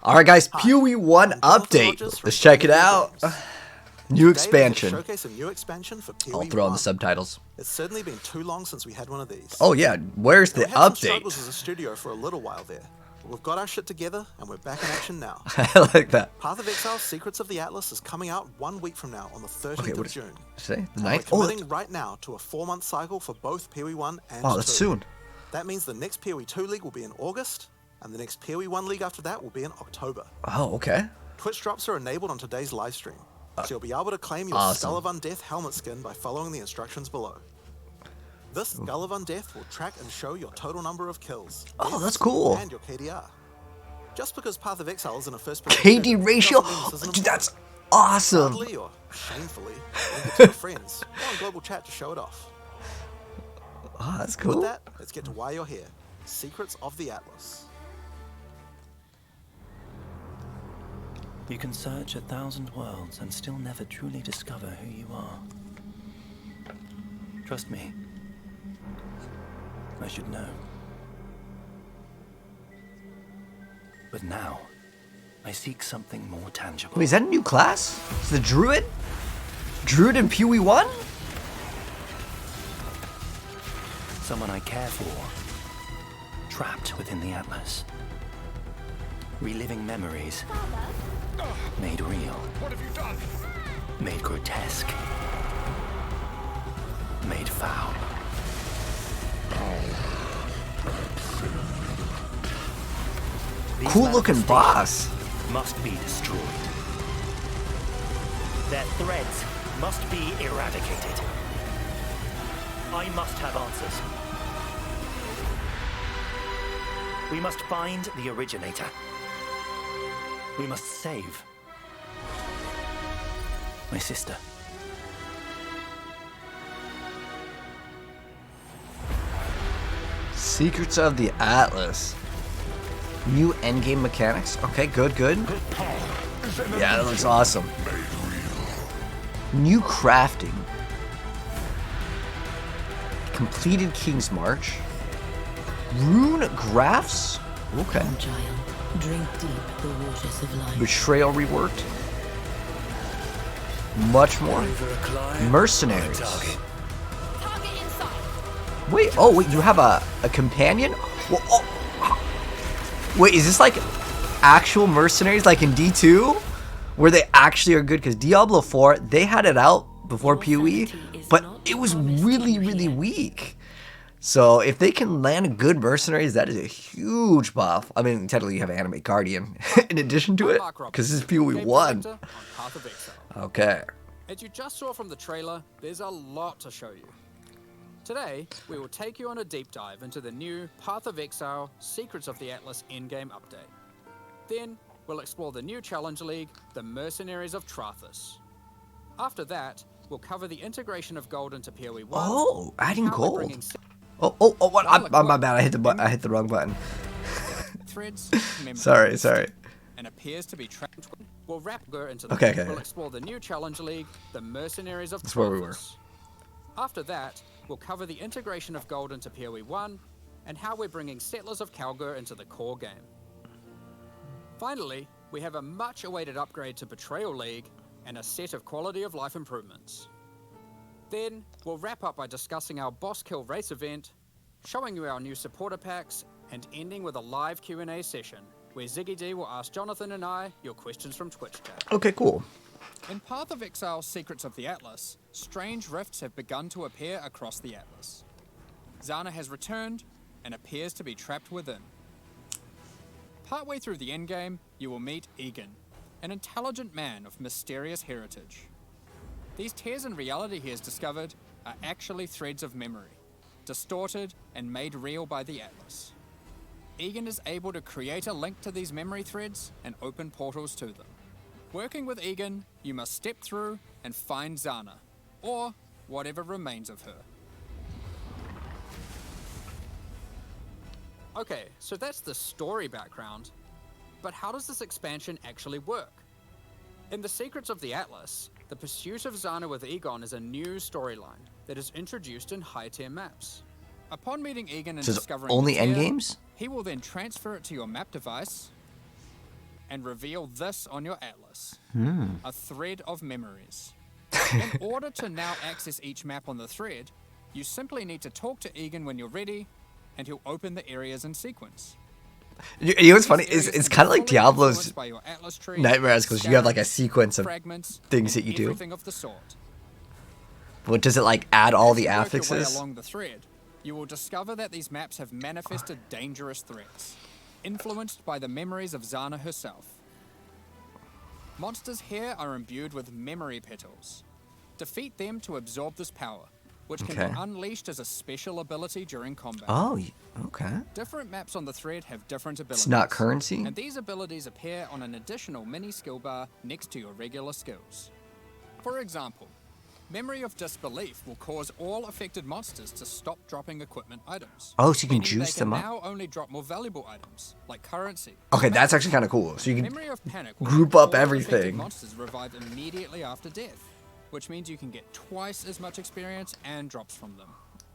Alright guys, PoE 1 update. Let's check it out. New expansion. Showcase a new expansion for PoE I'll throw on the 1. subtitles. It's certainly been too long since we had one of these. Oh yeah, where's the we had some update? struggles as a studio for a little while there. But we've got our shit together and we're back in action now. I like that. Path of Exile: Secrets of the Atlas is coming out 1 week from now on the 13th of June. Say the And 9th. we're committing right now to a 4-month cycle for both PoE 1 and 2. Oh, that's soon. That means the next PoE 2 league will be in August, and the next PoE 1 league after that will be in October. Oh, okay. Twitch drops are enabled on today's live stream, so you'll be able to claim your Skull of Undeath helmet skin by following the instructions below. This Skull of Undeath will track and show your total number of kills. Oh, that's cool. And your KDR. Just because Path of Exile is in a first-person KD ratio? Dude, that's awesome. Proudly or shamefully, link it to your friends or on global chat to show it off. Oh, that's cool. With that, let's get to why you're here. Secrets of the Atlas. You can search 1,000 worlds and still never truly discover who you are. Trust me. I should know. But now, I seek something more tangible. Wait, is that a new class? Is the Druid? Druid in PoE 1? Someone I care for. Trapped within the Atlas. Reliving memories. Made real. What have you done? Made grotesque. Made foul. Cool looking boss. Must be destroyed. Their threads must be eradicated. I must have answers. We must find the originator. We must save my sister. Secrets of the Atlas. New endgame mechanics. Okay, good, good. Yeah, that looks awesome. New crafting. Completed King's March. Rune Grafts. Okay. Drink deep the waters of life. Betrayal reworked. Much more. Mercenaries. Wait, oh wait, you have a companion? Well, oh. Wait, is this like actual mercenaries like in D2? Where they actually are good? Because Diablo 4, they had it out before PoE, but it was really, really weak. So if they can land good mercenaries, that is a huge buff. I mean, technically you have Animate Guardian in addition to it, because this is PoE 1. Okay. As you just saw from the trailer, there's a lot to show you. Today, we will take you on a deep dive into the new Path of Exile: Secrets of the Atlas endgame update. Then, we'll explore the new Challenge League, the Mercenaries of Trarthus. After that, we'll cover the integration of gold into PoE 1. Oh, adding gold. Oh, what? My bad. I hit the wrong button. Threads, sorry. And appears to be trapped. We'll wrap her into the okay. We'll explore the new Challenge League, the Mercenaries of Trarthus. That's where we were. After that, we'll cover the integration of gold into PoE 1 and how we're bringing Settlers of Calguran into the core game. Finally, we have a much-awaited upgrade to Betrayal League and a set of quality of life improvements. Then, we'll wrap up by discussing our Boss Kill Race event, showing you our new supporter packs, and ending with a live Q&A session, where Ziggy D will ask Jonathan and I your questions from Twitch chat. Okay, cool. In Path of Exile: Secrets of the Atlas, strange rifts have begun to appear across the Atlas. Zana has returned and appears to be trapped within. Partway through the endgame, you will meet Egan, an intelligent man of mysterious heritage. These tears in reality he has discovered are actually threads of memory, distorted and made real by the Atlas. Egan is able to create a link to these memory threads and open portals to them. Working with Egan, you must step through and find Zana, or whatever remains of her. Okay, so that's the story background, but how does this expansion actually work? In the Secrets of the Atlas, the pursuit of Zana with Egon is a new storyline that is introduced in high-tier maps. Upon meeting Egan and discovering only the tier, endgames? he will then transfer it to your map device and reveal this on your atlas. A thread of memories. In order to now access each map on the thread, you simply need to talk to Egan when you're ready, and he'll open the areas in sequence. You know what's funny? It's kind of like Diablo's nightmares, because you have like a sequence of things that you do. Of the sort. But does it like add all the As you work your way affixes? along the thread, you will discover that these maps have manifested dangerous threats, influenced by the memories of Zana herself. Monsters here are imbued with memory petals. Defeat them to absorb this power, which can be unleashed as a special ability during combat. Oh, okay. Different maps on the thread have different abilities. It's not currency? And these abilities appear on an additional mini skill bar next to your regular skills. For example, Memory of Disbelief will cause all affected monsters to stop dropping equipment items. Oh, so you can meaning juice them up? They can now only drop more valuable items, like currency. Okay, that's actually kind of cool. So you can Memory of Panic will group make up all affected everything. monsters revive immediately after death, which means you can get twice as much experience and drops from them.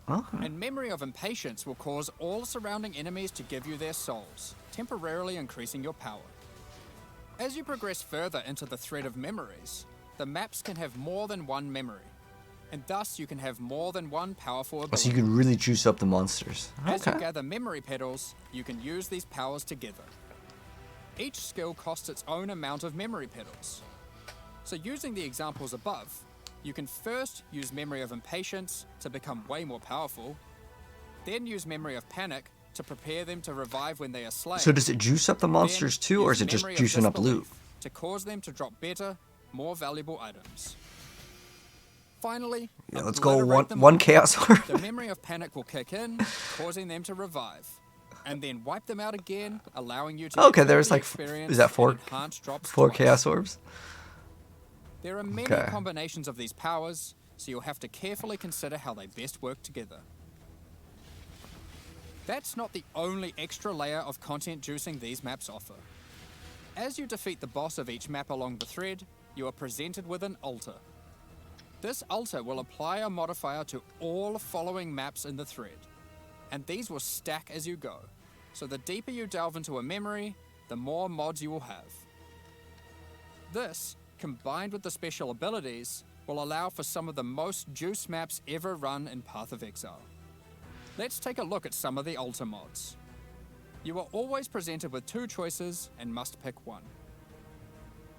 Okay. And Memory of Impatience will cause all surrounding enemies to give you their souls, temporarily increasing your power. As you progress further into the thread of memories, the maps can have more than one memory, and thus you can have more than one powerful ability. So you can really juice up the monsters. As you Okay. gather memory petals, you can use these powers together. Each skill costs its own amount of memory petals. So using the examples above, you can first use Memory of Impatience to become way more powerful, then use Memory of Panic to prepare them to revive when they are slain. So does it juice up the monsters Then too, or use is it just Memory of juicing up loot? Disbelief to cause them to drop better, more valuable items. Finally, Yeah, let's go obliterate them one all. chaos orb. The Memory of Panic will kick in, causing them to revive, and then wipe them out again, allowing you to Okay, get there's the like experience is that and enhanced drops four twice. chaos orbs? There are many Okay. combinations of these powers, so you'll have to carefully consider how they best work together. That's not the only extra layer of content juicing these maps offer. As you defeat the boss of each map along the thread, you are presented with an altar. This altar will apply a modifier to all following maps in the thread, and these will stack as you go, so the deeper you delve into a memory, the more mods you will have. This, combined with the special abilities, will allow for some of the most juice maps ever run in Path of Exile. Let's take a look at some of the altar mods. You are always presented with two choices and must pick one.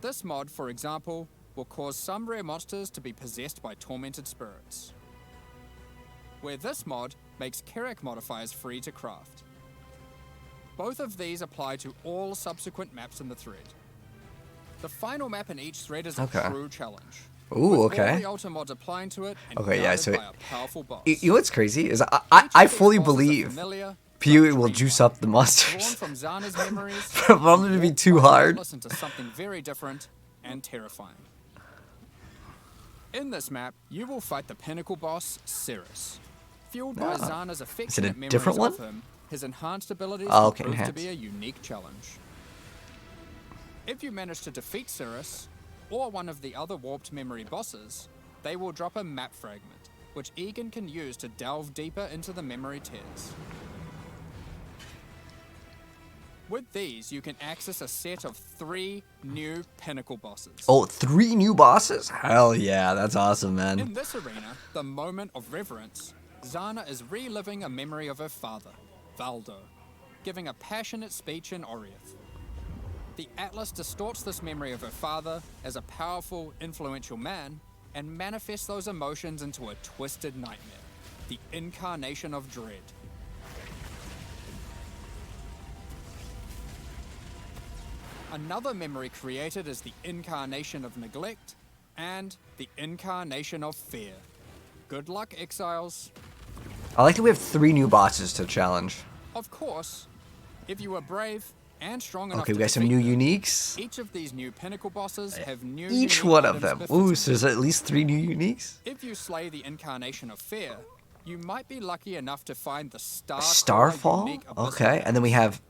This mod, for example, will cause some rare monsters to be possessed by tormented spirits, where this mod makes Kerak modifiers free to craft. Both of these apply to all subsequent maps in the thread. The final map in each thread is a true challenge. Ooh, with okay. all the altar mods applying to it and Okay, yeah, guarded so by a powerful boss. You know what's crazy is Each I of these fully bosses are believe familiar, PoE but will dream juice like. up the Drawn monsters. from Zana's memories, For them to be warped too by hard. Atlas into something very different and terrifying. In this map, you will fight the Pinnacle Boss, Cirrus. Fueled by Zana's affectionate memories different one? of him, his enhanced abilities Oh, will okay, prove to enhanced. be a unique challenge. If you manage to defeat Cirrus, or one of the other warped memory bosses, they will drop a map fragment, which Egan can use to delve deeper into the memory tears. With these, you can access a set of 3 new Pinnacle Bosses. Oh, 3 new bosses? Hell yeah, that's awesome, In man. this arena, the Moment of Reverence, Zana is reliving a memory of her father, Valdo, giving a passionate speech in Oriath. The Atlas distorts this memory of her father as a powerful, influential man and manifests those emotions into a twisted nightmare, the incarnation of dread. Another memory created is the incarnation of neglect and the incarnation of fear. Good luck, Exiles. I like that we have 3 new bosses to challenge. Of course, if you are brave and strong enough Okay, we to got some new defeat them, uniques. each of these new Pinnacle Bosses have new Each unique one of items them. befitting Ooh, so there's at least 3 new uniques? If you slay the incarnation of fear, you might be lucky enough to find the Starfall? unique abyssal Okay, and then we have...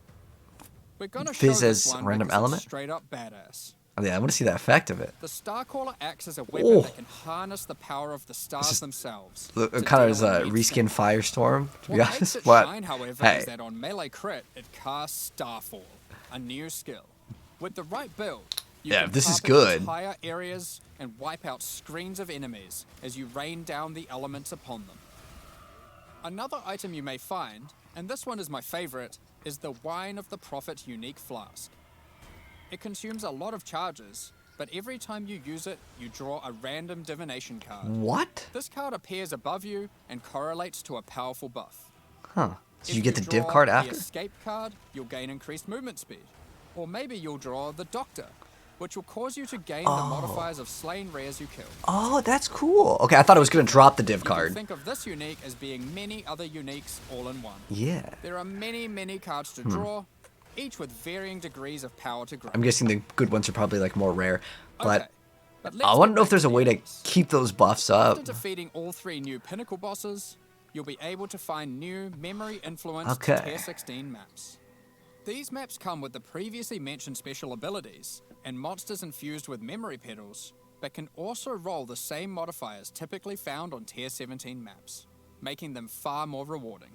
We're gonna Fizz show this as one random because it's element? straight up badass. Oh yeah, I want to see the effect of it. The Starcaller acts as a weapon Oh. that can harness the power of the stars is- themselves. It to kind of is deal a immense reskin damage. Firestorm, to be What makes honest. it What? shine, however, Hey. is that on melee crit, it casts Starfall, a new skill. With the right build, you Yeah, can this is carpet good. entire areas and wipe out screens of enemies as you rain down the elements upon them. Another item you may find, and this one is my favorite, is the Wine of the Prophet unique flask. It consumes a lot of charges, but every time you use it, you draw a random divination card. What? This card appears above you and correlates to a powerful buff. Huh. So you If get the div draw card the after? escape card, you'll gain increased movement speed. Or maybe you'll draw the Doctor, which will cause you to gain the modifiers of slain rares you kill. Oh, that's cool. Okay, I thought it was going to drop the div You can card. think of this unique as being many other uniques all in one. Yeah. There are many cards to draw, each with varying degrees of power to grow. I'm guessing the good ones are probably like more rare, but Okay, but I let's want to get know if back there's a the way to Atlas. keep those buffs up. After defeating all 3 new Pinnacle Bosses, you'll be able to find new memory-influenced Okay. Tier 16 maps. These maps come with the previously mentioned special abilities and monsters infused with memory petals, but can also roll the same modifiers typically found on Tier 17 maps, making them far more rewarding.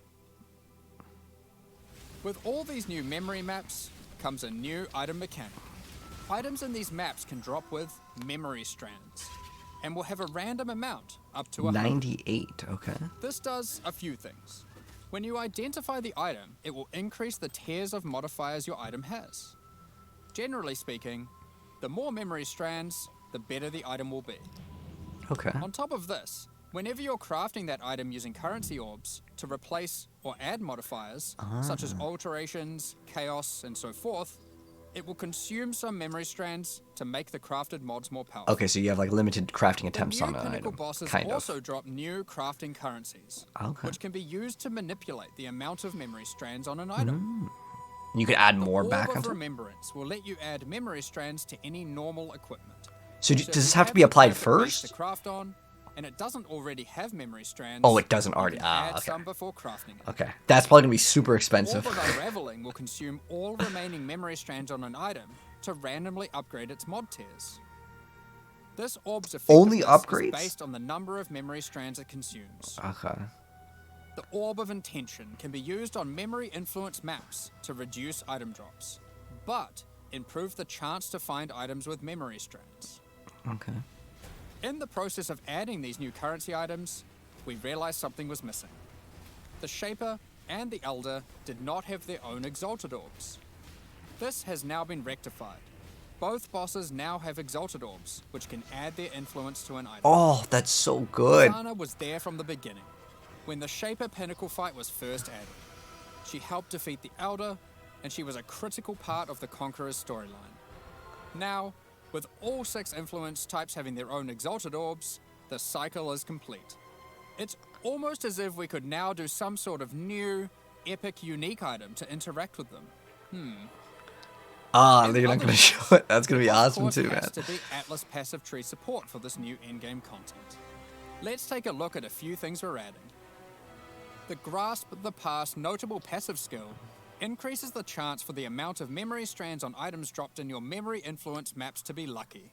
With all these new memory maps comes a new item mechanic. Items in these maps can drop with memory strands, and will have a random amount, up to 100. 98, okay. This does a few things. When you identify the item, it will increase the tiers of modifiers your item has. Generally speaking, the more memory strands, the better the item will be. Okay. On top of this, whenever you're crafting that item using currency orbs to replace or add modifiers, such as alterations, chaos, and so forth, it will consume some memory strands to make the crafted mods more powerful. Okay, so you have like limited crafting attempts The on new an Pinnacle item. Bosses Kind also of. drop new crafting currencies, Okay. which can be used to manipulate the amount of memory strands on an item. You could add The more Orb back of onto. Remembrance will let you add memory strands to any normal equipment. So if does this you have to be the applied perfect base first? to craft on, and it doesn't already have memory strands. Oh, it doesn't you already. can Ah, add okay. some before crafting it. Okay, that's probably gonna be super Orb expensive. of Unraveling will consume all remaining memory strands on an item to randomly upgrade its mod tiers. This orb's Only effectiveness upgrades? is based on the number of memory strands it consumes. Okay. The Orb of Intention can be used on memory influence maps to reduce item drops, but improve the chance to find items with memory strands. Okay. In the process of adding these new currency items, we realized something was missing. The Shaper and the Elder did not have their own Exalted Orbs. This has now been rectified. Both bosses now have Exalted Orbs, which can add their influence to an item. Oh, that's so good. Zana was there from the beginning, when the Shaper Pinnacle fight was first added. She helped defeat the Elder, and she was a critical part of the Conqueror's storyline. Now, with all 6 influence types having their own Exalted Orbs, the cycle is complete. It's almost as if we could now do some sort of new, epic, unique item to interact with them. Ah, In they're not other gonna news, show it. That's gonna be there, of awesome course, too, has man. to be Atlas passive tree support for this new in-game content. Let's take a look at a few things we're adding. The Grasp the Past notable passive skill increases the chance for the amount of memory strands on items dropped in your memory influence maps to be lucky.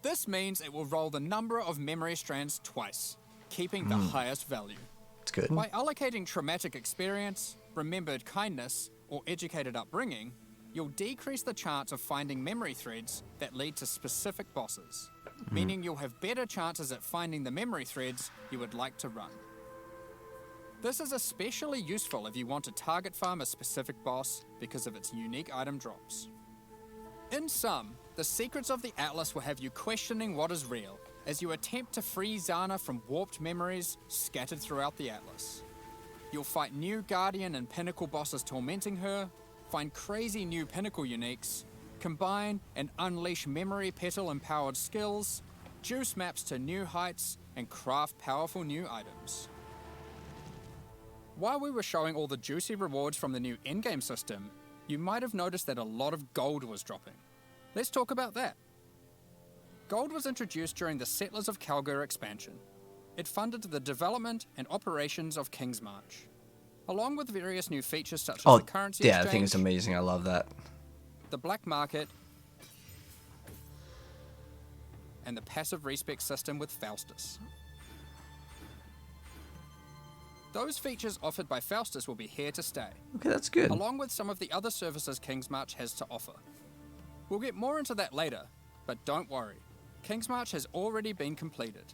This means it will roll the number of memory strands twice, keeping the highest value. It's good. By allocating traumatic experience, remembered kindness, or educated upbringing, you'll decrease the chance of finding memory threads that lead to specific bosses, meaning you'll have better chances at finding the memory threads you would like to run. This is especially useful if you want to target farm a specific boss because of its unique item drops. In sum, the secrets of the Atlas will have you questioning what is real as you attempt to free Zana from warped memories scattered throughout the Atlas. You'll fight new Guardian and Pinnacle bosses tormenting her, find crazy new Pinnacle uniques, combine and unleash memory petal empowered skills, juice maps to new heights, and craft powerful new items. While we were showing all the juicy rewards from the new in-game system, you might have noticed that a lot of gold was dropping. Let's talk about that. Gold was introduced during the Settlers of Calguran expansion. It funded the development and operations of King's March, along with various new features such as Oh, the currency yeah, I exchange, think it's amazing. I love that. the black market, and the passive respec system with Faustus. Those features offered by Faustus will be here to stay, Okay, that's good. along with some of the other services King's March has to offer. We'll get more into that later, but don't worry. Kingsmarch has already been completed.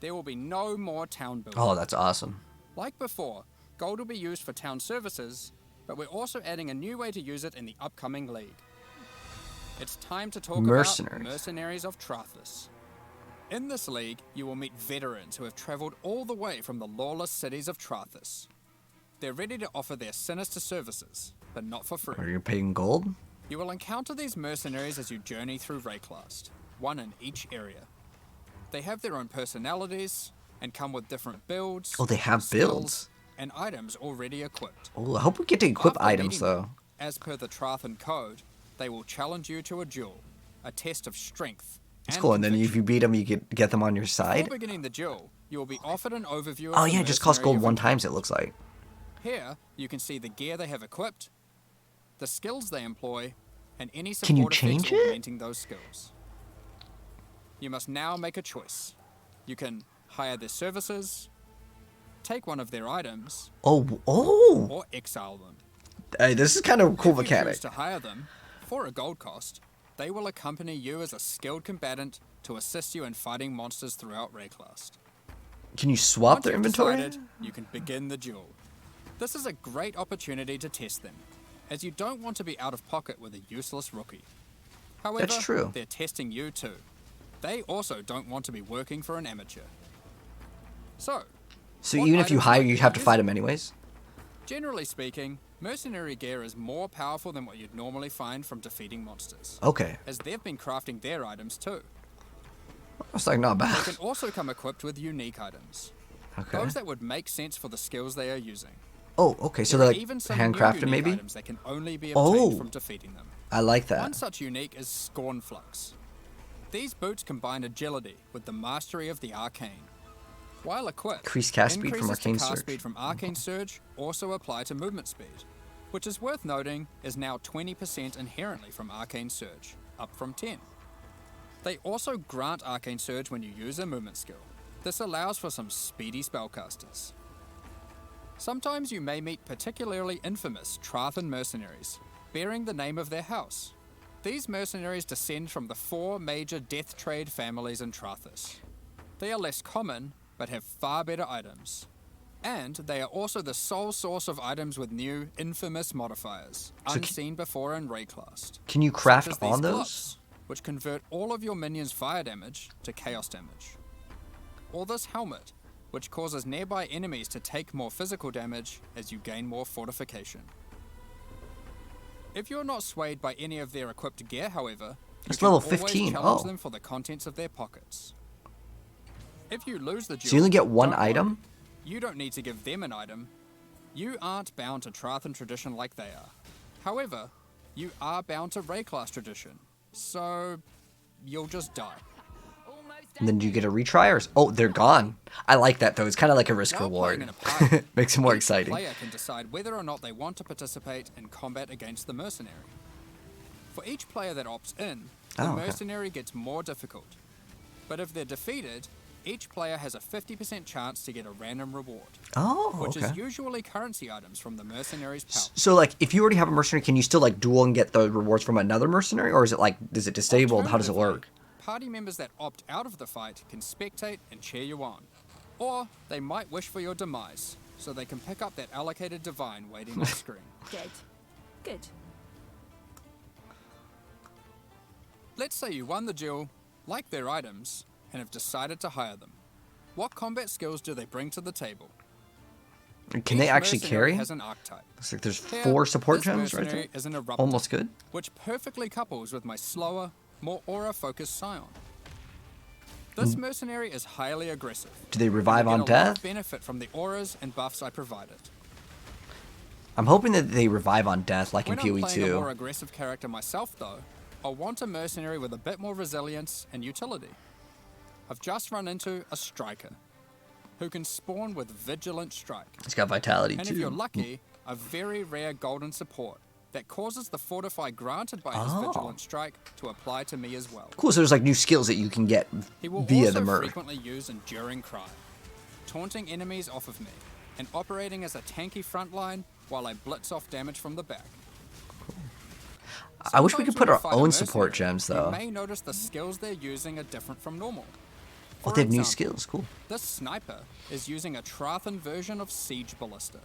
There will be no more town building. Oh, that's awesome. Like before, gold will be used for town services, but we're also adding a new way to use it in the upcoming league. It's time to talk about Mercenaries of Trarthus. In this league, you will meet veterans who have travelled all the way from the lawless cities of Trarthus. They're ready to offer their sinister services, but not for free. Are you paying gold? You will encounter these mercenaries as you journey through Rayclast, one in each area. They have their own personalities and come with different builds. Oh, they have builds and items already equipped. Oh, I hope we get to equip After items meeting though. them, as per the Trarthan code, they will challenge you to a duel, a test of strength. That's cool. And then if you beat them, you get them on your side. Before beginning the duel, you will be offered an overview of Oh yeah, it just costs gold one time. It looks like. Here, you can see the gear they have equipped, the skills they employ, and any Can you support effects change it? augmenting those skills. You must now make a choice. You can hire their services, take one of their items, Oh. or exile them. Hey, this is kind of a cool If you mechanic. choose to hire them, for a gold cost, they will accompany you as a skilled combatant to assist you in fighting monsters throughout Rayclast. Can you swap Once their you've inventory? decided, you can begin the duel. This is a great opportunity to test them, as you don't want to be out of pocket with a useless rookie. However, That's true. they're testing you too. They also don't want to be working for an amateur. So what Even if you items hire, might you you have to use? fight them anyways. Generally speaking, mercenary gear is more powerful than what you'd normally find from defeating monsters, Okay. as they've been crafting their items too. That's like not They bad. can also come equipped with unique items, Okay. those that would make sense for the skills they are using. Oh, okay. So There they're are like even some handcrafted, new unique maybe. items that can only be obtained Oh. from defeating them. I like that. One such unique is Scorn Flux. These boots combine agility with the mastery of the arcane. While equipped, Increased cast speed from increases to Arcane cast Surge. speed from Arcane Surge also apply to movement speed, which is worth noting is now 20% inherently from Arcane Surge, up from 10. They also grant Arcane Surge when you use a movement skill. This allows for some speedy spellcasters. Sometimes you may meet particularly infamous Trarthan mercenaries, bearing the name of their house. These mercenaries descend from the 4 major death trade families in Trarthus. They are less common, but have far better items. And they are also the sole source of items with new, infamous modifiers, unseen before in Rayclast. Can you Such craft as these on those? gloves, which convert all of your minions' fire damage to chaos damage. Or this helmet, which causes nearby enemies to take more physical damage as you gain more fortification. If you're not swayed by any of their equipped gear, however, It's you level can always 15, challenge oh. them for the contents of their pockets. If you lose the duel, So you only get one don't worry. item? You don't need to give them an item. You aren't bound to Trarthan tradition like they are. However, you are bound to Rayclast tradition, so you'll just die. And then do you get a retry or? Oh, they're gone. I like that though. It's kind of like a risk While playing reward. in a party, Makes it more each exciting. player can decide whether or not they want to participate in combat against the mercenary. For each player that opts in, the Oh, okay. mercenary gets more difficult. But if they're defeated, each player has a 50% chance to get a random reward, Oh, which okay. is usually currency items from the mercenary's pouch. So like, if you already have a mercenary, can you still like duel and get the rewards from another mercenary, or is it like, is it disabled? How does it work? Party members that opt out of the fight can spectate and cheer you on. Or they might wish for your demise, so they can pick up that allocated divine waiting on screen. Dead. Good. Let's say you won the duel, like their items, and have decided to hire them. What combat skills do they bring to the table? Can they Each actually mercenary carry? has an archetype. Looks like there's Here, 4 support this gems right mercenary there. is an eruptor, Almost good. which perfectly couples with my slower, more aura-focused Scion. Mm. This mercenary is highly aggressive. Do they revive You on get a lot of death? benefit from the auras and buffs I provided. I'm hoping that they revive on death like in When I'm PoE playing a more 2. aggressive character myself, though, I'll want a mercenary with a bit more resilience and utility. I've just run into a striker, who can spawn with Vigilant Strike. It's got vitality And too. if you're lucky, a very rare golden support that causes the Fortify granted by his Vigilant Strike to apply to me as well. Cool, so there's like new skills that you can get He will via also the Mer. frequently use Enduring Cry, taunting enemies off of me, and operating as a tanky frontline while I blitz off damage from the back. I wish we could Sometimes put when you our fight a own support mercenary, gems, though. You may notice the skills they're using are different from normal. Oh, For they have new example, skills. Cool. This sniper is using a Trarthan version of Siege Ballista.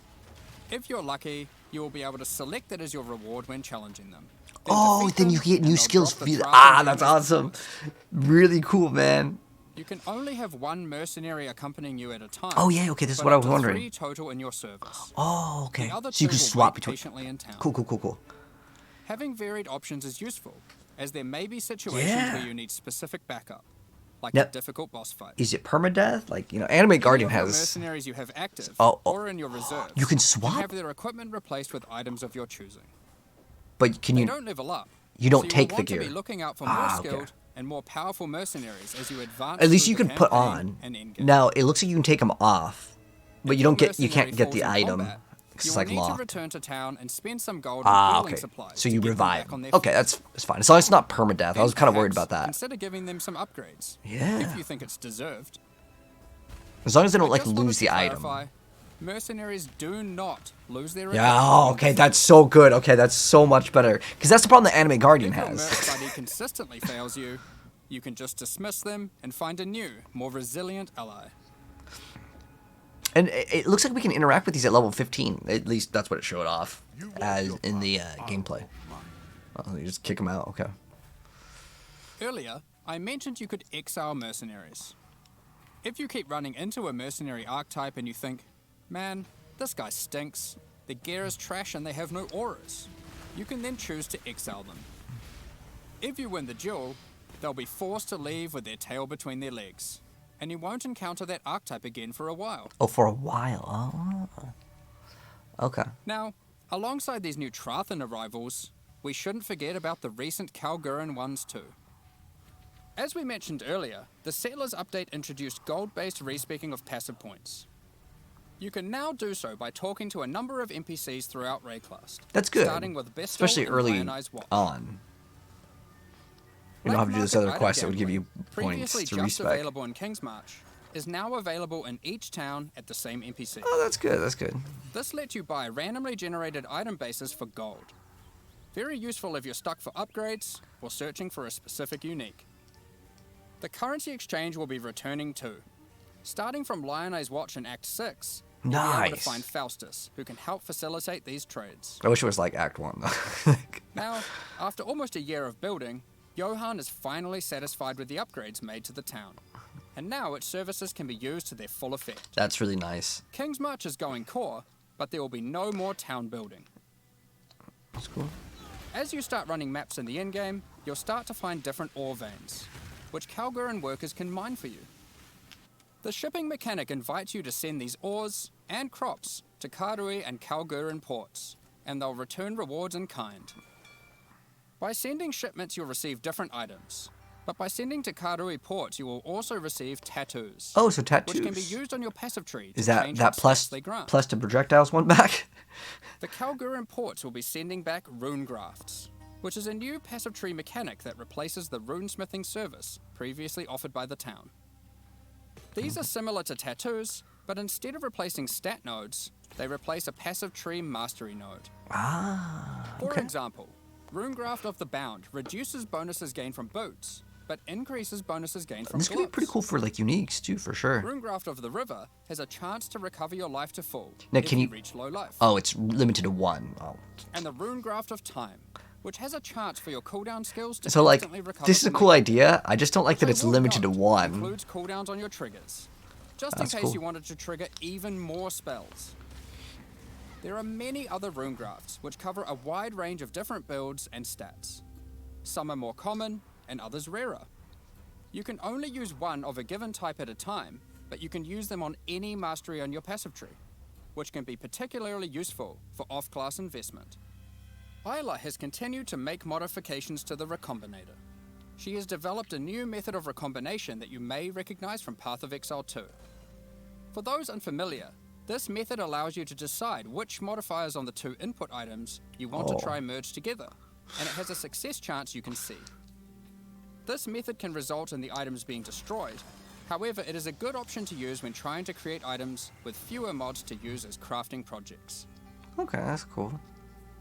If you're lucky, you will be able to select it as your reward when challenging them. Oh, defeat then them, you get and new they'll skills. drop the Trarthan Ah, gem that's as the awesome. bonus. Really cool, man. You can only have one mercenary accompanying you at a time. Oh, yeah, okay, this is but what I up was to wondering. 3 total in your service. Oh, okay. The other So you two can will swap wait between. patiently in town. Cool. Having varied options is useful, as there may be situations Yeah. where you need specific backup, like Now, a difficult boss fight. Is it permadeath? Like, Anime Guardian Any of your has. mercenaries you have active Oh, or in your reserves. you can swap? have their equipment replaced with items of your choosing. But can They you? don't level up. You don't so take will the want gear. To be looking out for Ah, more okay. skilled and more powerful mercenaries as you advance. At least through you the can put campaign on. and endgame. Now it looks like you can take them off, but If you your don't get. You mercenary can't get falls the in item. combat, It's you just will like need to locked. return to town and spend some gold on Ah, healing okay. supplies. So to you get them revive. back on their Okay, feet. that's fine. As long as it's not permadeath. I Then was kind of worried perhaps about that. Consider giving them some upgrades. Yeah. If you think it's deserved. As long as they don't I like just wanted lose to the item. clarify, mercenaries do not lose their Yeah. equipment Oh, when okay. defeated. That's so good. Okay, that's so much better. Because that's the problem the Anime Guardian If your has. merc buddy consistently fails you, you can just dismiss them and find a new, more resilient ally. And it looks like we can interact with these at level 15. At least that's what it showed off as in the gameplay. Oh, you just kick them out. Okay. Earlier, I mentioned you could exile mercenaries. If you keep running into a mercenary archetype and you think, man, this guy stinks, the gear is trash and they have no auras, you can then choose to exile them. If you win the duel, they'll be forced to leave with their tail between their legs, and you won't encounter that archetype again for a while. Oh, for a while. Oh. Okay. Now, alongside these new Trarthan arrivals, we shouldn't forget about the recent Calguran ones too. As we mentioned earlier, the Settlers update introduced gold-based respeccing of passive points. You can now do so by talking to a number of NPCs throughout Rayclast. That's good. Starting with Betrayal Especially and early Lionized Watch. on. You don't have to do this Black other Market quest that item would give you gambling, points previously to just respec. available in Kingsmarch, is now available in each town at the same NPC. Oh, that's good. That's good. This lets you buy randomly generated item bases for gold. Very useful if you're stuck for upgrades or searching for a specific unique. The currency exchange will be returning too. Starting from Lionized Watch in Act 6, you'll be able to Nice. find Faustus, who can help facilitate these trades. I wish it was like Act 1, though. Now, after almost a year of building, Johan is finally satisfied with the upgrades made to the town. And now its services can be used to their full effect. That's really nice. Kingsmarch is going core, but there will be no more town building. That's cool. As you start running maps in the endgame, you'll start to find different ore veins, which Calguran workers can mine for you. The shipping mechanic invites you to send these ores and crops to Karui and Calguran ports, and they'll return rewards in kind. By sending shipments, you'll receive different items, but by sending to Karui ports, you will also receive tattoos. Oh, so tattoos. Which can be used on your passive tree to Is that change that what plus stats they grant. plus to projectiles one back? The Calguran ports will be sending back Rune Grafts, which is a new passive tree mechanic that replaces the runesmithing service previously offered by the town. These are similar to tattoos, but instead of replacing stat nodes, they replace a passive tree mastery node. For example, Rune Graft of the Bound reduces bonuses gained from boots, but increases bonuses gained from This could be gloves. pretty cool for like uniques too, for sure. Rune Graft of the River has a chance to recover your life to full Now, if can you you- reach low life. Oh, it's limited to 1. Oh. And the Rune Graft of Time, which has a chance for your cooldown skills to So like, instantly recover this is a from cool it. idea. I just don't like that So it's Wood limited to Note 1. Includes cooldowns on your triggers, just That's in case cool. you wanted to trigger even more spells. There are many other rune grafts which cover a wide range of different builds and stats. Some are more common and others rarer. You can only use one of a given type at a time, but you can use them on any mastery on your passive tree, which can be particularly useful for off-class investment. Isla has continued to make modifications to the Recombinator. She has developed a new method of recombination that you may recognize from Path of Exile 2. For those unfamiliar, this method allows you to decide which modifiers on the 2 input items you want to try merge together, and it has a success chance you can see. This method can result in the items being destroyed. However, it is a good option to use when trying to create items with fewer mods to use as crafting projects. Okay, that's cool.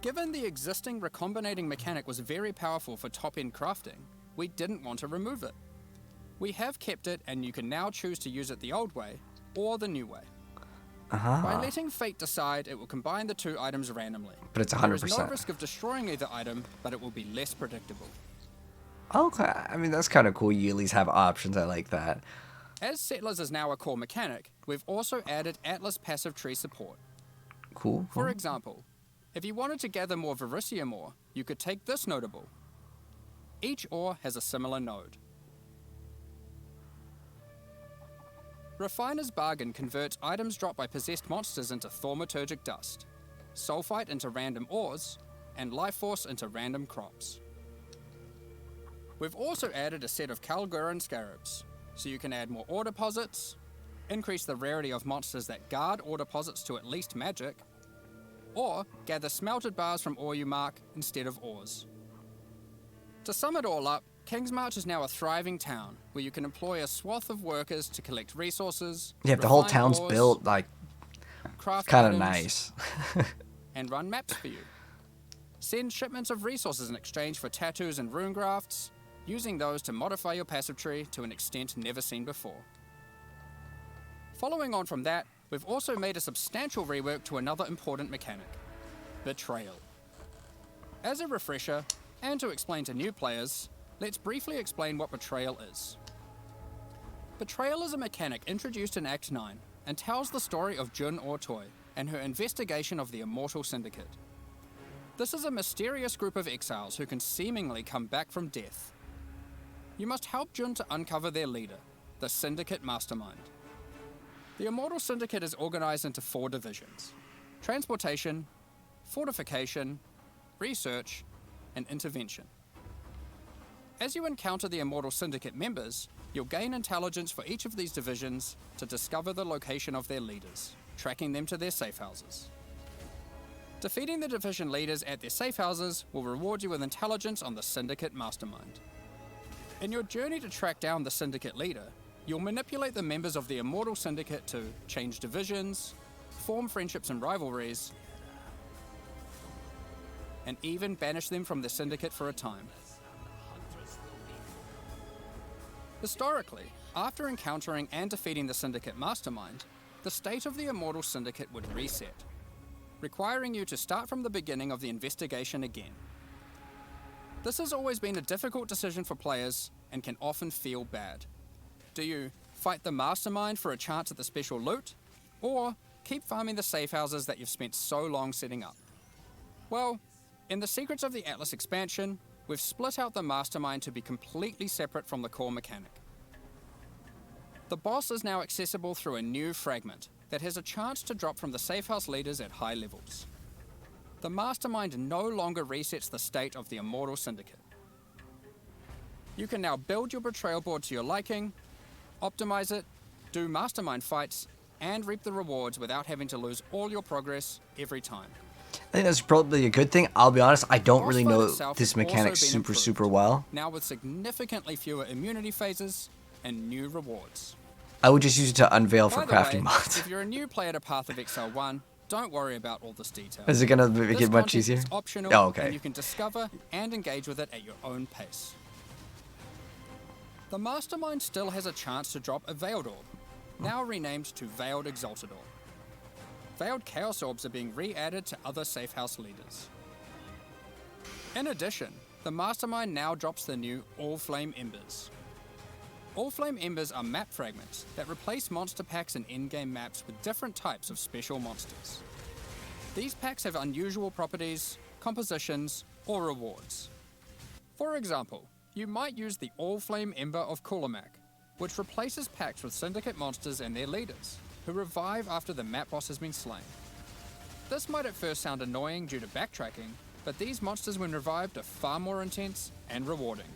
Given the existing recombinating mechanic was very powerful for top-end crafting, we didn't want to remove it. We have kept it, and you can now choose to use it the old way or the new way. By letting fate decide, it will combine the two items randomly. But it's 100%. There is no risk of destroying either item, but it will be less predictable. Okay, I mean, that's kind of cool. You at least have options. I like that. As Settlers is now a core mechanic, we've also added Atlas passive tree support. Cool. For example, if you wanted to gather more Verisium ore, you could take this notable. Each ore has a similar node. Refiner's Bargain converts items dropped by possessed monsters into thaumaturgic dust, sulfite into random ores, and life force into random crops. We've also added a set of Calguran scarabs, so you can add more ore deposits, increase the rarity of monsters that guard ore deposits to at least magic, or gather smelted bars from ore you mark instead of ores. To sum it all up, Kingsmarch is now a thriving town where you can employ a swath of workers to collect resources. Yeah, if the whole refine town's ores, built, like, craft kind of items, nice. and run maps for you. Send shipments of resources in exchange for tattoos and rune grafts, using those to modify your passive tree to an extent never seen before. Following on from that, we've also made a substantial rework to another important mechanic, Betrayal. As a refresher, and to explain to new players, let's briefly explain what Betrayal is. Betrayal is a mechanic introduced in Act 9 and tells the story of Jun Ortoy and her investigation of the Immortal Syndicate. This is a mysterious group of exiles who can seemingly come back from death. You must help Jun to uncover their leader, the Syndicate Mastermind. The Immortal Syndicate is organized into 4 divisions: transportation, fortification, research, and intervention. As you encounter the Immortal Syndicate members, you'll gain intelligence for each of these divisions to discover the location of their leaders, tracking them to their safe houses. Defeating the division leaders at their safe houses will reward you with intelligence on the Syndicate Mastermind. In your journey to track down the Syndicate leader, you'll manipulate the members of the Immortal Syndicate to change divisions, form friendships and rivalries, and even banish them from the Syndicate for a time. Historically, after encountering and defeating the Syndicate Mastermind, the state of the Immortal Syndicate would reset, requiring you to start from the beginning of the investigation again. This has always been a difficult decision for players and can often feel bad. Do you fight the Mastermind for a chance at the special loot, or keep farming the safe houses that you've spent so long setting up? Well, in the Secrets of the Atlas expansion, we've split out the Mastermind to be completely separate from the core mechanic. The boss is now accessible through a new fragment that has a chance to drop from the safe house leaders at high levels. The Mastermind no longer resets the state of the Immortal Syndicate. You can now build your Betrayal board to your liking, optimize it, do Mastermind fights, and reap the rewards without having to lose all your progress every time. I think that's probably a good thing. I'll be honest, I don't really know itself this has mechanic also been super improved, well. now with significantly fewer immunity phases and new rewards. I would just use it to unveil for By the crafting way, mods. if you're a new player to Path of Exile 1, don't worry about all this detail. Is it gonna make This it much content easier? is optional, Oh, okay. and you can discover and engage with it at your own pace. The Mastermind still has a chance to drop a Veiled Orb, now renamed to Veiled Exalted Orb. Veiled Chaos Orbs are being re-added to other safe house leaders. In addition, the Mastermind now drops the new All Flame Embers. All Flame Embers are map fragments that replace monster packs in in-game maps with different types of special monsters. These packs have unusual properties, compositions, or rewards. For example, you might use the All Flame Ember of Kulamak, which replaces packs with Syndicate monsters and their leaders, who revive after the map boss has been slain. This might at first sound annoying due to backtracking, but these monsters when revived are far more intense and rewarding.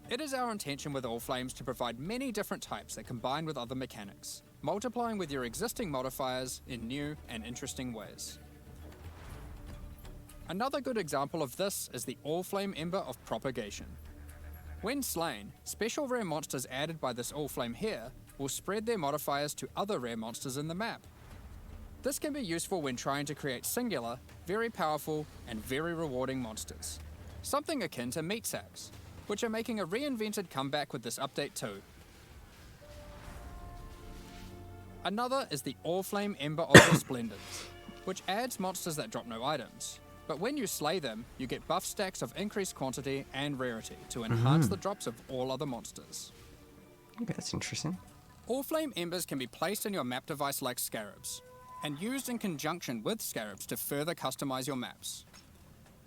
It is our intention with All Flames to provide many different types that combine with other mechanics, multiplying with your existing modifiers in new and interesting ways. Another good example of this is the All Flame Ember of Propagation. When slain, special rare monsters added by this All Flame here will spread their modifiers to other rare monsters in the map. This can be useful when trying to create singular, very powerful, and very rewarding monsters. Something akin to meat sacks, which are making a reinvented comeback with this update too. Another is the All-Flame Ember of the Splendors, which adds monsters that drop no items. But when you slay them, you get buff stacks of increased quantity and rarity to enhance the drops of all other monsters. Okay, that's interesting. All-Flame Embers can be placed in your map device like scarabs, and used in conjunction with scarabs to further customize your maps.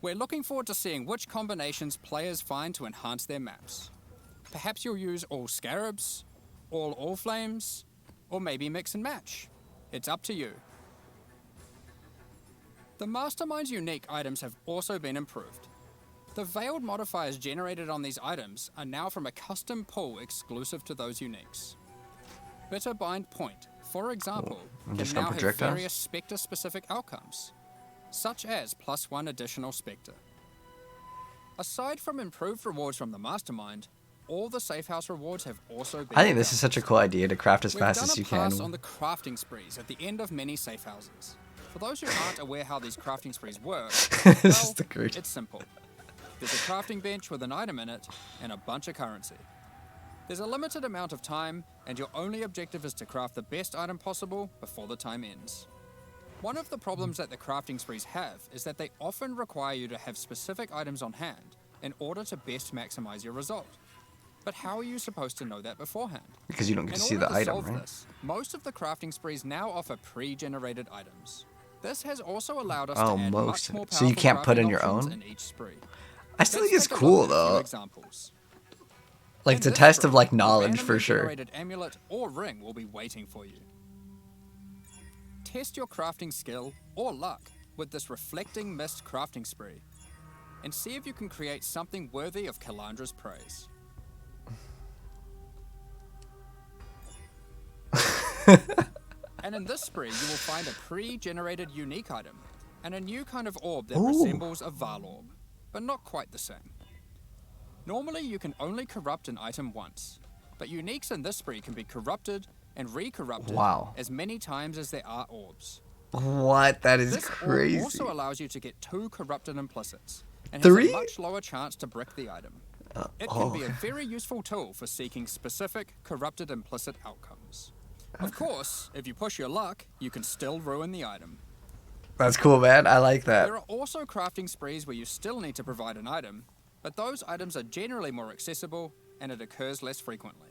We're looking forward to seeing which combinations players find to enhance their maps. Perhaps you'll use all scarabs, all flames, or maybe mix and match. It's up to you. The Mastermind's unique items have also been improved. The veiled modifiers generated on these items are now from a custom pool exclusive to those uniques. Bitter Bind Point, for example, can now have various Spectre-specific outcomes, such as +1 additional Spectre. Aside from improved rewards from the Mastermind, all the safe house rewards have also been... I think this is such a cool idea to craft as fast as you can. We've done a pass on the crafting sprees at the end of many safe houses. For those who aren't aware how these crafting sprees work, well, it's simple. There's a crafting bench with an item in it and a bunch of currency. There's a limited amount of time, and your only objective is to craft the best item possible before the time ends. One of the problems that the crafting sprees have is that they often require you to have specific items on hand in order to best maximize your result. But how are you supposed to know that beforehand? Because you don't get to see the item, right? This, most of the crafting sprees now offer pre-generated items. This has also allowed us to add much more powerful so you can't put in your own? in each spree. I still think it's cool though. Like it's a test of like knowledge for sure. A amulet or ring will be waiting for you. Test your crafting skill or luck with this Reflecting Mist crafting spree, and see if you can create something worthy of Kalandra's praise. And in this spree, you will find a pre-generated unique item and a new kind of orb that resembles a Val orb, but not quite the same. Normally, you can only corrupt an item once, but uniques in this spree can be corrupted and re-corrupted as many times as there are orbs. What? That is this crazy. Orb also allows you to get 2 corrupted implicits and has a much lower chance to brick the item. It can be a very useful tool for seeking specific corrupted implicit outcomes. Of course, if you push your luck, you can still ruin the item. That's cool, man. I like that. There are also crafting sprees where you still need to provide an item, but those items are generally more accessible and it occurs less frequently.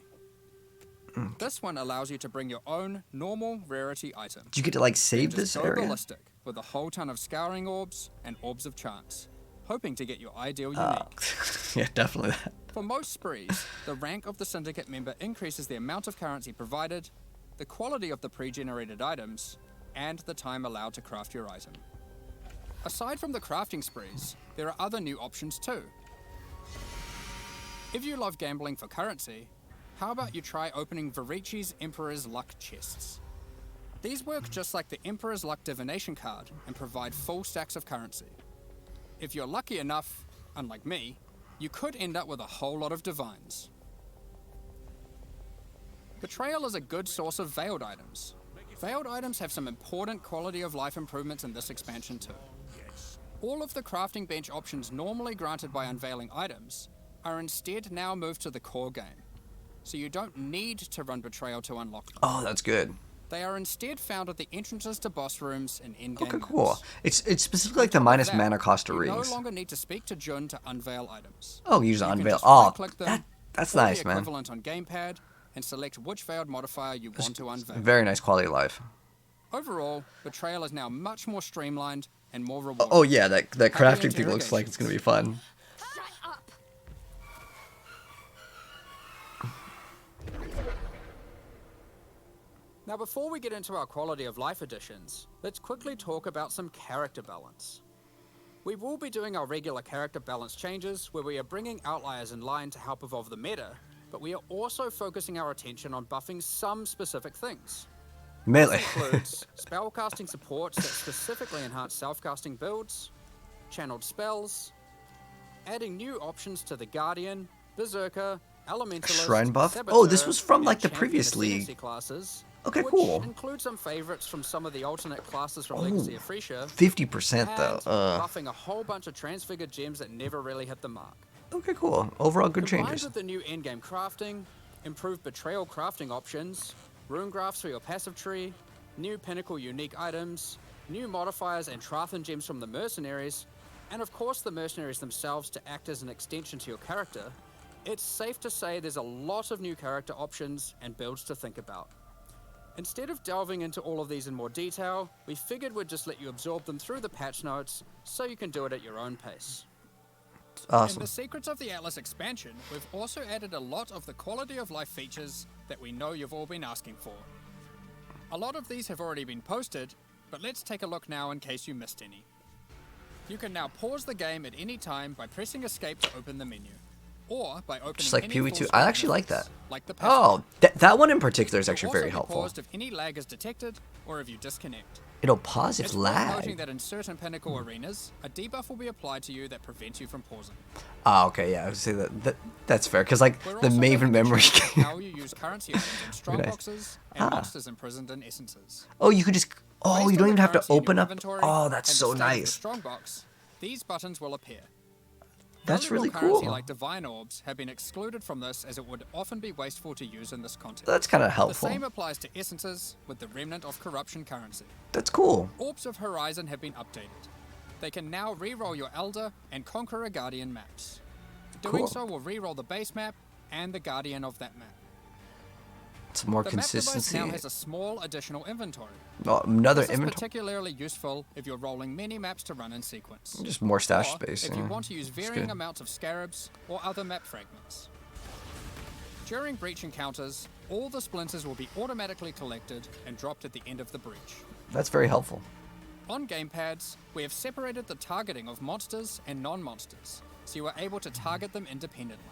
This one allows you to bring your own normal rarity item. Do you get to like save this area? Go ballistic with a whole ton of scouring orbs and orbs of chance, hoping to get your ideal unique. Yeah, definitely that. For most sprees, the rank of the syndicate member increases the amount of currency provided, the quality of the pre-generated items, and the time allowed to craft your item. Aside from the crafting sprees, there are other new options too. If you love gambling for currency, how about you try opening Varici's Emperor's Luck chests? These work just like the Emperor's Luck divination card and provide full stacks of currency. If you're lucky enough, unlike me, you could end up with a whole lot of divines. Betrayal is a good source of veiled items. Veiled items have some important quality of life improvements in this expansion too. All of the crafting bench options normally granted by unveiling items are instead now moved to the core game, so you don't need to run Betrayal to unlock them. Oh, that's good. They are instead found at the entrances to boss rooms and in-game Okay, cool. It's specifically like the minus mana cost of rings. You no longer need to speak to Jun to unveil items. Oh, use unveil. Oh, that's nice, man. Equivalent on gamepad, and select which veiled modifier you want to unveil. Very nice quality of life. Overall, Betrayal is now much more streamlined and more rewarding. Oh yeah, that crafting thing looks like it's gonna be fun. Shut up. Now before we get into our quality of life additions, let's quickly talk about some character balance. We will be doing our regular character balance changes where we are bringing outliers in line to help evolve the meta, but we are also focusing our attention on buffing some specific things. Melee. This includes spellcasting supports that specifically enhance self-casting builds, channeled spells, adding new options to the Guardian, Berserker, Elementalist, Shrine buff? Saboteur, Oh, this was from like and the Champion previous Ascendancy league. classes, Okay, which cool. includes some favorites from some of the alternate classes from Legacy of Frisia, 50% though. and buffing a whole bunch of transfigured gems that never really hit the mark. Okay, cool. Overall, good Combined changes. with the new endgame crafting, improved Betrayal crafting options, Rune Grafts for your passive tree, new Pinnacle unique items, new modifiers and Trarthan gems from the Mercenaries, and of course the Mercenaries themselves to act as an extension to your character, it's safe to say there's a lot of new character options and builds to think about. Instead of delving into all of these in more detail, we figured we'd just let you absorb them through the patch notes so you can do it at your own pace. Awesome. In the Secrets of the Atlas expansion, we've also added a lot of the quality of life features that we know you've all been asking for. A lot of these have already been posted, but let's take a look now in case you missed any. You can now pause the game at any time by pressing escape to open the menu, or by opening Just like any PoE2. full-screen I actually like interface, that. like the Oh, password. that one in particular is actually It'll very also be helpful. paused if any lag is detected or if you disconnect. It'll pause if It's worth noting lag. that in certain Pinnacle arenas, a debuff will be applied to you that prevents you from pausing. Oh, okay, yeah, I would say that's fair, because like We're the also Maven looking to memory. change how you use currency items in strong Nice. boxes and monsters imprisoned in essences. Oh, you could just. Oh, Based you on don't the even have to currency in your open up. inventory Oh, that's and the so state of the nice. strongbox, these buttons will appear. That's Valuable really currency cool. like divine orbs have been excluded from this as it would often be wasteful to use in this context. That's kind of The helpful. same applies to essences with the remnant of corruption currency. That's cool. Orbs of Horizon have been updated. They can now re-roll your Elder and Conqueror Guardian maps. Doing Cool. so will re-roll the base map and the Guardian of that map. Some more The map device consistency. now has a small additional inventory. Oh, another This is inventory. particularly useful if you're rolling many maps to run in sequence. Just more stash Or space. if yeah. you want to use That's varying good. amounts of scarabs or other map fragments. During breach encounters, all the splinters will be automatically collected and dropped at the end of the breach. That's very helpful. On gamepads, we have separated the targeting of monsters and non-monsters, so you are able to target them independently.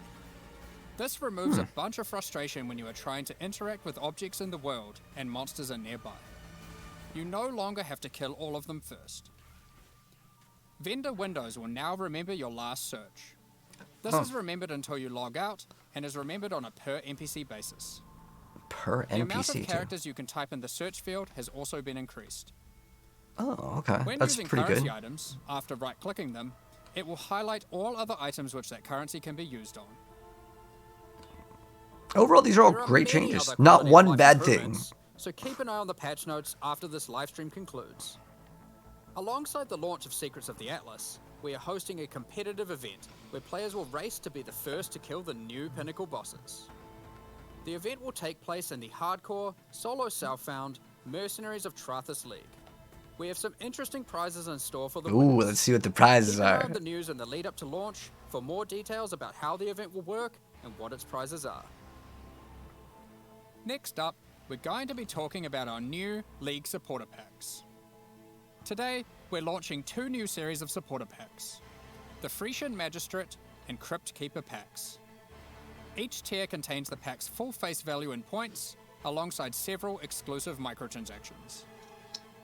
This removes a bunch of frustration when you are trying to interact with objects in the world and monsters are nearby. You no longer have to kill all of them first. Vendor windows will now remember your last search. This is remembered until you log out and is remembered on a per NPC basis. Per The amount NPC of too. characters you can type in the search field has also been increased. Oh, okay. When That's using pretty currency good. items, after right-clicking them, it will highlight all other items which that currency can be used on. Overall, these are all There are great many changes. other Not quality of one life bad thing. improvements, so keep an eye on the patch notes after this livestream concludes. Alongside the launch of Secrets of the Atlas, we are hosting a competitive event where players will race to be the first to kill the new Pinnacle Bosses. The event will take place in the hardcore, solo self-found Mercenaries of Trarthus League. We have some interesting prizes in store for the Ooh, winners. let's see what the prizes Keep an eye are. on the news in the lead up to launch for more details about how the event will work and what its prizes are. Next up, we're going to be talking about our new League supporter packs. Today, we're launching two new series of supporter packs, the Frisian Magistrate and Crypt Keeper packs. Each tier contains the pack's full face value in points, alongside several exclusive microtransactions.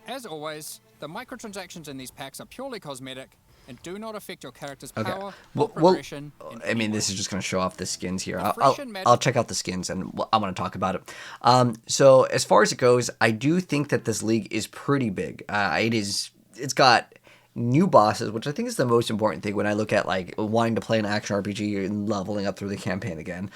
As always, the microtransactions in these packs are purely cosmetic and do not affect your character's Okay. power or Well, progression in I mean, any this way. is just going to show off the skins here. The I'll Frisian check out the skins and I want to talk about it. So as far as it goes, I do think that this league is pretty big. It's got new bosses, which I think is the most important thing when I look at like wanting to play an action RPG and leveling up through the campaign again.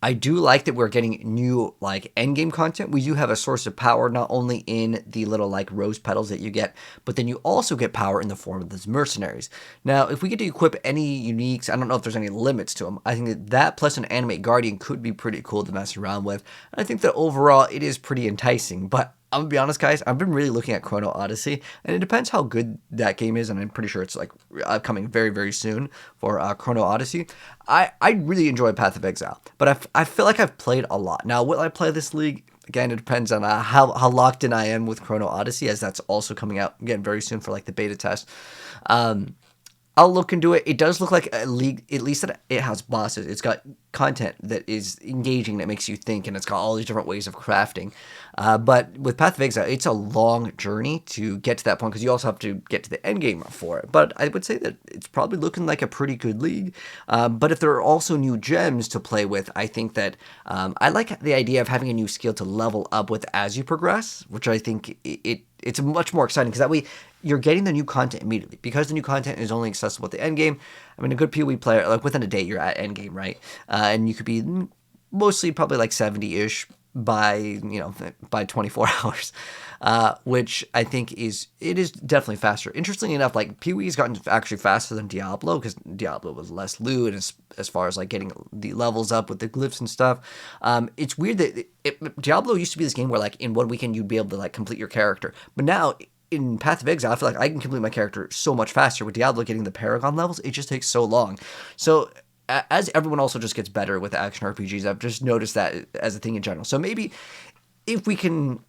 I do like that we're getting new like end game content. We do have a source of power not only in the little like rose petals that you get, but then you also get power in the form of those mercenaries. Now, if we get to equip any uniques, I don't know if there's any limits to them. I think that plus an animate guardian could be pretty cool to mess around with. And I think that overall it is pretty enticing, but I'm gonna be honest, guys. I've been really looking at Chrono Odyssey, and it depends how good that game is. And I'm pretty sure it's like coming very, very soon for Chrono Odyssey. I really enjoy Path of Exile, but I feel like I've played a lot. Now, will I play this league? Again, it depends on how locked in I am with Chrono Odyssey, as that's also coming out again very soon for like the beta test. I'll look into it. It does look like a league, at least that it has bosses. It's got content that is engaging, that makes you think, and it's got all these different ways of crafting. But with Path of Exile, it's a long journey to get to that point because you also have to get to the end game for it. But I would say that it's probably looking like a pretty good league. But if there are also new gems to play with, I think that I like the idea of having a new skill to level up with as you progress, which I think it's much more exciting because that way you're getting the new content immediately. Because the new content is only accessible at the end game, I mean, a good PoE player, like within a day, you're at end game, right? And you could be mostly probably like 70-ish by 24 hours, which I think is definitely faster. Interestingly enough, like PoE has gotten actually faster than Diablo because Diablo was less loot as far as like getting the levels up with the glyphs and stuff. It's weird that Diablo used to be this game where like in 1 weekend you'd be able to like complete your character, but now in Path of Exile, I feel like I can complete my character so much faster. With Diablo getting the Paragon levels, it just takes so long. So as everyone also just gets better with action RPGs, I've just noticed that as a thing in general. So maybe if we can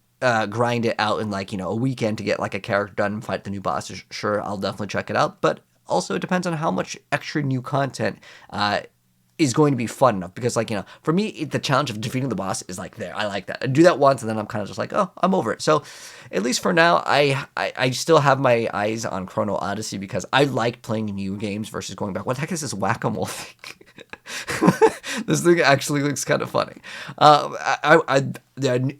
grind it out in like, a weekend to get like a character done and fight the new bosses, sure, I'll definitely check it out. But also it depends on how much extra new content is going to be fun enough, because like, for me, the challenge of defeating the boss is like there. I like that. I do that once and then I'm kind of just like, oh, I'm over it. So at least for now, I still have my eyes on Chrono Odyssey because I like playing new games versus going back. What the heck is this whack-a-mole thing? This thing actually looks kind of funny. A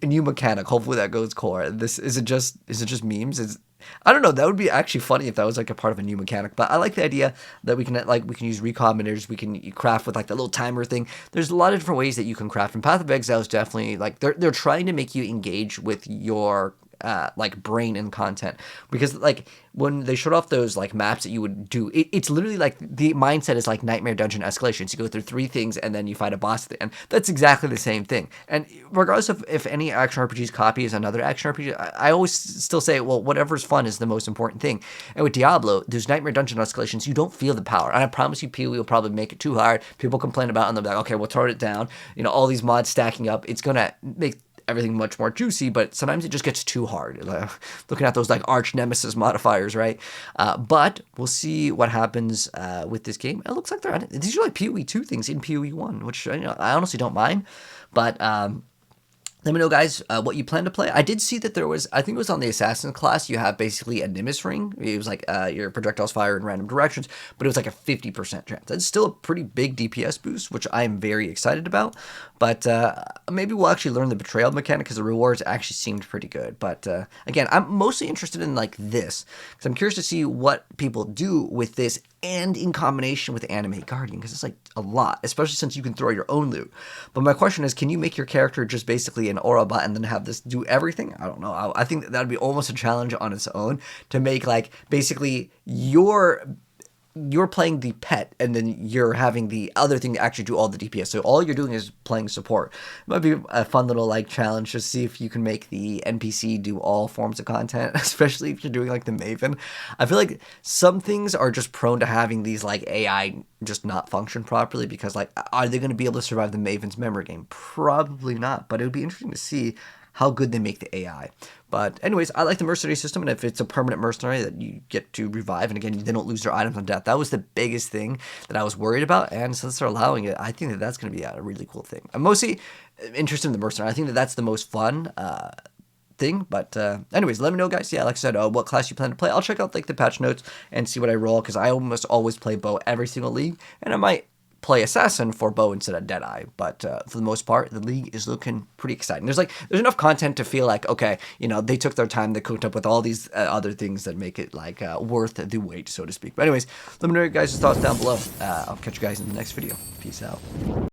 new mechanic. Hopefully that goes core. Is it just memes? I don't know. That would be actually funny if that was like a part of a new mechanic. But I like the idea that we can use recombinators. We can craft with like the little timer thing. There's a lot of different ways that you can craft. And Path of Exile is definitely like they're trying to make you engage with your like brain and content, because like when they showed off those like maps that you would do, it's literally like the mindset is like Nightmare Dungeon escalations. You go through 3 things and then you fight a boss at the end. That's exactly the same thing. And regardless of if any action RPG's copy is another action RPG, I always still say, well, whatever's fun is the most important thing. And with Diablo, those Nightmare Dungeon escalations, you don't feel the power. And I promise you, PoE will probably make it too hard. People complain about it and they'll be like, okay, we'll throw it down. All these mods stacking up, it's gonna make everything much more juicy, but sometimes it just gets too hard. Looking at those like arch nemesis modifiers, right? But we'll see what happens with this game. It looks like these are like PoE 2 things in PoE 1, which I honestly don't mind. But let me know, guys, what you plan to play. I did see that there was, I think it was on the Assassin class, you have basically a Nimbus ring. It was like your projectiles fire in random directions, but it was like a 50% chance. That's still a pretty big DPS boost, which I am very excited about. But maybe we'll actually learn the Betrayal mechanic because the rewards actually seemed pretty good. But again, I'm mostly interested in like this because I'm curious to see what people do with this and in combination with Animate Guardian, because it's like a lot, especially since you can throw your own loot. But my question is, can you make your character just basically an aura bot and then have this do everything? I don't know. I think that would be almost a challenge on its own to make like basically you're playing the pet and then you're having the other thing to actually do all the DPS. So all you're doing is playing support. It might be a fun little like challenge to see if you can make the NPC do all forms of content, especially if you're doing like the Maven. I feel like some things are just prone to having these like AI just not function properly, because like, are they going to be able to survive the Maven's memory game? Probably not, but it would be interesting to see how good they make the AI. But anyways, I like the mercenary system, and if it's a permanent mercenary that you get to revive, and again, they don't lose their items on death, that was the biggest thing that I was worried about, and since they're allowing it, I think that that's going to be a really cool thing. I'm mostly interested in the mercenary. I think that that's the most fun thing, but anyways, let me know, guys. Yeah, like I said, what class you plan to play. I'll check out like the patch notes and see what I roll, because I almost always play bow every single league, and I might play assassin for bow instead of Deadeye, but for the most part, the league is looking pretty exciting. There's enough content to feel like, okay, they took their time, they cooked up with all these other things that make it like worth the wait, so to speak. But anyways, let me know your guys' thoughts down below. I'll catch you guys in the next video. Peace out.